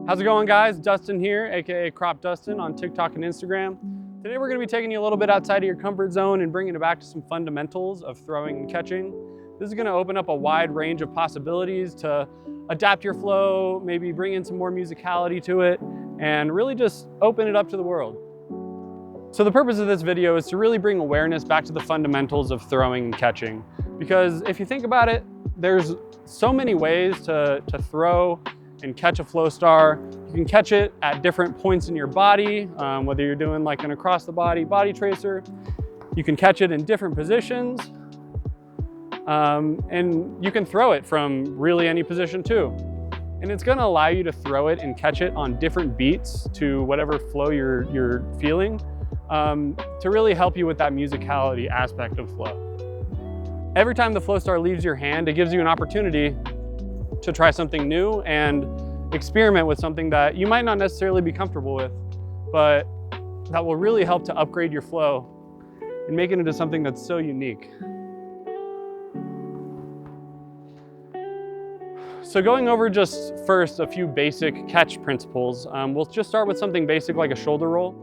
How's it going, guys? Dustin here, aka Crop Dustin on TikTok and Instagram. Today we're going to be taking you a little bit outside of your comfort zone and bringing it back to some fundamentals of throwing and catching. This is going to open up a wide range of possibilities to adapt your flow, maybe bring in some more musicality to it, and really just open it up to the world. So the purpose of this video is to really bring awareness back to the fundamentals of throwing and catching. Because if you think about it, there's so many ways to throw and catch a Flowstar. You can catch it at different points in your body, whether you're doing like an across the body tracer. You can catch it in different positions, and you can throw it from really any position too. And it's gonna allow you to throw it and catch it on different beats to whatever flow you're feeling, to really help you with that musicality aspect of flow. Every time the Flowstar leaves your hand, it gives you an opportunity to try something new and experiment with something that you might not necessarily be comfortable with, but that will really help to upgrade your flow and make it into something that's so unique. So going over just first a few basic catch principles, we'll just start with something basic like a shoulder roll.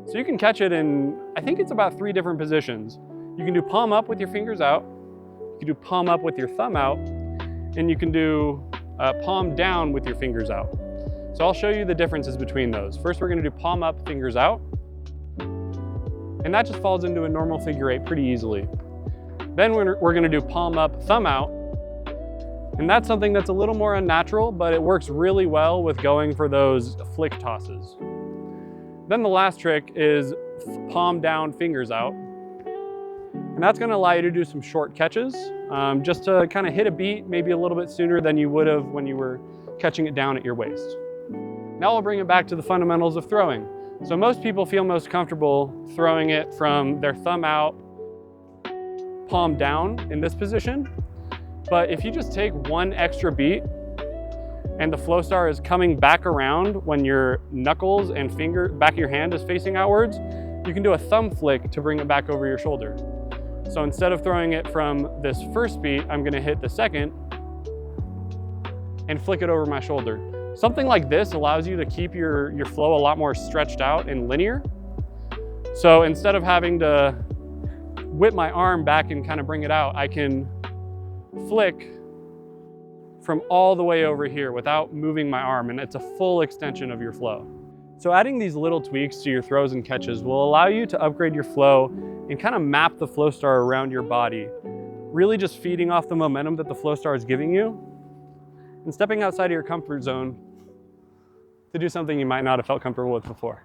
So you can catch it in, I think it's about 3 different positions. You can do palm up with your fingers out, you can do palm up with your thumb out, and you can do palm down with your fingers out. So I'll show you the differences between those. First, we're gonna do palm up, fingers out. And that just falls into a normal figure 8 pretty easily. Then we're gonna do palm up, thumb out. And that's something that's a little more unnatural, but it works really well with going for those flick tosses. Then the last trick is palm down, fingers out. And that's gonna allow you to do some short catches, just to kind of hit a beat maybe a little bit sooner than you would have when you were catching it down at your waist. Now we'll bring it back to the fundamentals of throwing. So most people feel most comfortable throwing it from their thumb out, palm down in this position. But if you just take one extra beat and the Flowstar is coming back around when your knuckles and back of your hand is facing outwards, you can do a thumb flick to bring it back over your shoulder. So instead of throwing it from this first beat, I'm gonna hit the second and flick it over my shoulder. Something like this allows you to keep your flow a lot more stretched out and linear. So instead of having to whip my arm back and kind of bring it out, I can flick from all the way over here without moving my arm, and it's a full extension of your flow. So adding these little tweaks to your throws and catches will allow you to upgrade your flow and kind of map the Flowstar around your body, really just feeding off the momentum that the Flowstar is giving you and stepping outside of your comfort zone to do something you might not have felt comfortable with before.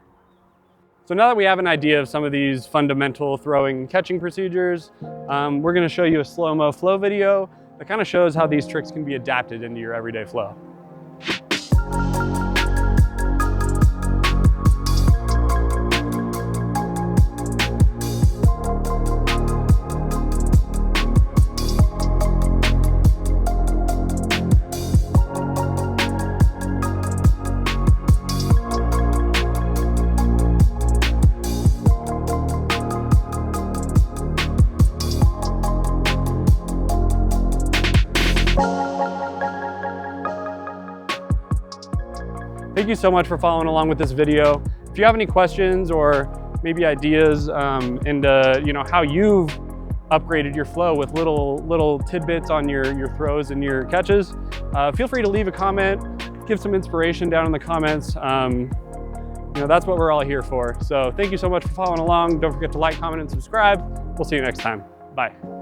So now that we have an idea of some of these fundamental throwing and catching procedures, we're going to show you a slow-mo flow video that kind of shows how these tricks can be adapted into your everyday flow. Thank you so much for following along with this video. If you have any questions or maybe ideas into how you've upgraded your flow with little tidbits on your throws and your catches, feel free to leave a comment, give some inspiration down in the comments. That's what we're all here for. So thank you so much for following along. Don't forget to like, comment, and subscribe. We'll see you next time. Bye.